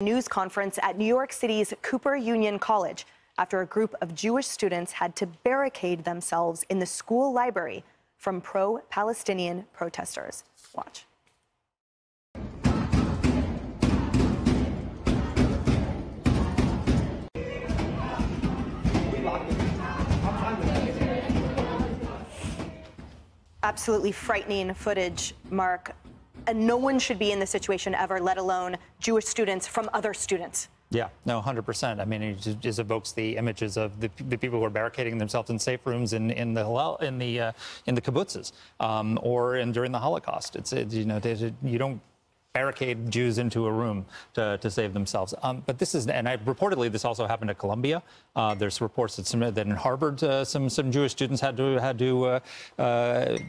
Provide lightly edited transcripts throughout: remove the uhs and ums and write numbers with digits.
News conference at New York City's Cooper Union College after a group of Jewish students had to barricade themselves in the school library from pro-Palestinian protesters. Watch. Absolutely frightening footage, Mark. And no one should be in this situation ever, let alone Jewish students from other students. Yeah, no, 100%. I mean, it just evokes the images of the people who are barricading themselves in safe rooms in the kibbutzes, or during the Holocaust. You don't barricade Jews into a room to save themselves. But this is, and reportedly this also happened at Columbia. There's reports that in Harvard some Jewish students had to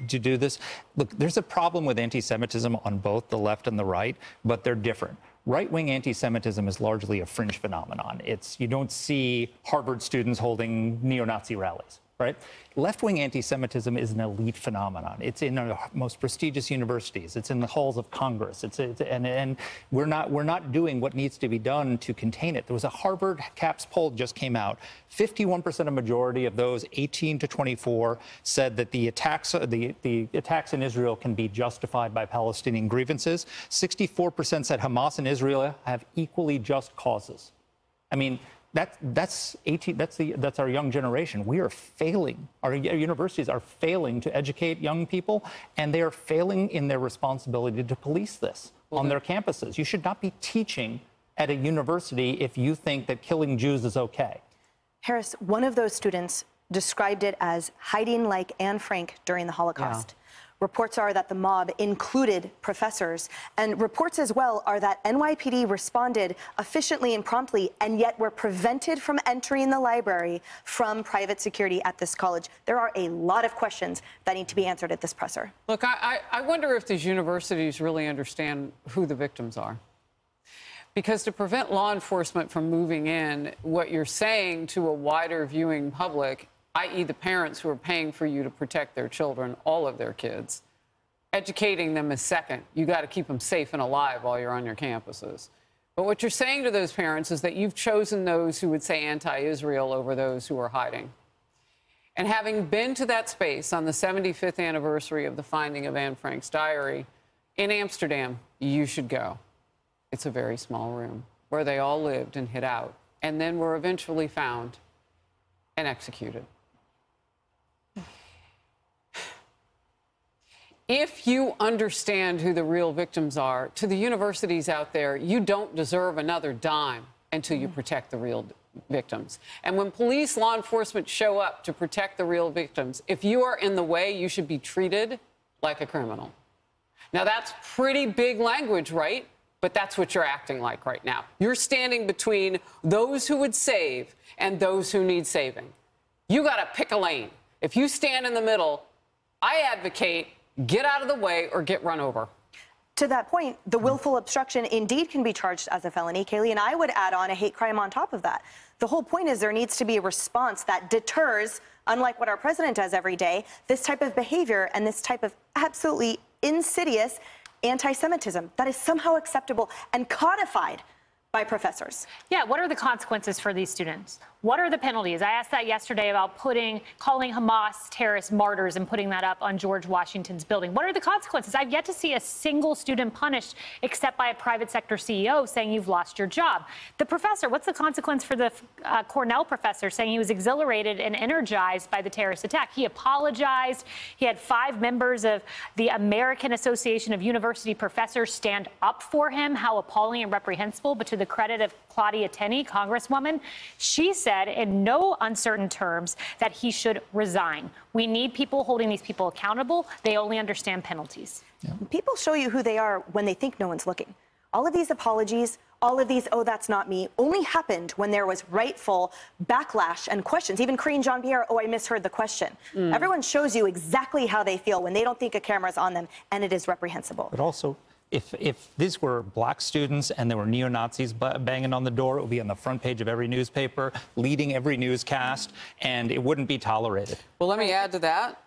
do this. Look, there's a problem with anti-Semitism on both the left and the right, but they're different. Right-wing anti-Semitism is largely a fringe phenomenon. You don't see Harvard students holding neo-Nazi rallies, right? Left-wing anti-Semitism is an elite phenomenon. It's in the most prestigious universities. It's in the halls of Congress. And we're not doing what needs to be done to contain it. There was a Harvard CAPS poll just came out. 51% of majority of those 18 to 24 said that the attacks in Israel can be justified by Palestinian grievances. 64% said Hamas and Israel have equally just causes. I mean, that's our young generation. We are failing. Our universities are failing to educate young people, and they are failing in their responsibility to police this on their campuses. You should not be teaching at a university if you think that killing Jews is okay. Harris, one of those students described it as hiding like Anne Frank during the Holocaust. Yeah. Reports are that the mob included professors, and reports as well are that NYPD responded efficiently and promptly, and yet were prevented from entering the library from private security at this college. There are a lot of questions that need to be answered at this presser. Look, I wonder if these universities really understand who the victims are. Because to prevent law enforcement from moving in, what you're saying to a wider viewing public, i.e. the parents who are paying for you to protect their children, all of their kids, educating them is second. You got to keep them safe and alive while you're on your campuses. But what you're saying to those parents is that you've chosen those who would say anti-Israel over those who are hiding. And having been to that space on the 75th anniversary of the finding of Anne Frank's diary in Amsterdam, you should go. It's a very small room where they all lived and hid out, and then were eventually found and executed. If you understand who the real victims are, to the universities out there, you don't deserve another dime until you protect the real victims. And when police, law enforcement show up to protect the real victims, if you are in the way, you should be treated like a criminal. Now, that's pretty big language, right? But that's what you're acting like right now. You're standing between those who would save and those who need saving. You got to pick a lane. If you stand in the middle, I advocate get out of the way or get run over. To that point, the willful obstruction indeed can be charged as a felony, Kayleigh, and I would add on a hate crime on top of that. The whole point is there needs to be a response that deters, unlike what our president does every day, this type of behavior and this type of absolutely insidious anti-Semitism that is somehow acceptable and codified by professors. Yeah, what are the consequences for these students? What are the penalties? I asked that yesterday about calling Hamas terrorist martyrs and putting that up on George Washington's building. What are the consequences? I've yet to see a single student punished except by a private sector CEO saying you've lost your job. The professor, what's the consequence for the Cornell professor saying he was exhilarated and energized by the terrorist attack? He apologized. He had 5 members of the American Association of University Professors stand up for him. How appalling and reprehensible. But to the credit of Claudia Tenney, Congresswoman, she said in no uncertain terms that he should resign. We need people holding these people accountable. They only understand penalties. Yeah. People show you who they are when they think no one's looking. All of these apologies, all of these, oh, that's not me, only happened when there was rightful backlash and questions. Even Karine Jean-Pierre, oh, I misheard the question. Everyone shows you exactly how they feel when they don't think a camera's on them, and it is reprehensible. But also, if these were black students and there were neo-Nazis banging on the door, it would be on the front page of every newspaper, leading every newscast, and it wouldn't be tolerated. Well, let me add to that.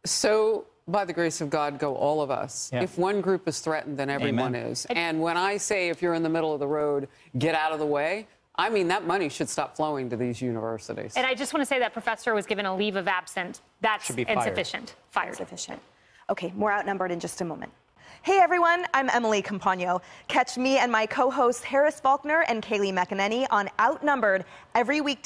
So by the grace of God, go all of us. Yeah. If one group is threatened, then everyone Amen. is. And when I say, if you're in the middle of the road, get out of the way, I mean, that money should stop flowing to these universities. And I just want to say that professor was given a leave of absence. That's Should be fired. insufficient. Fired. Insufficient. Okay, more outnumbered in just a moment. Hey everyone, I'm Emily Campagno. Catch me and my co-hosts Harris Faulkner and Kayleigh McEnany on Outnumbered every week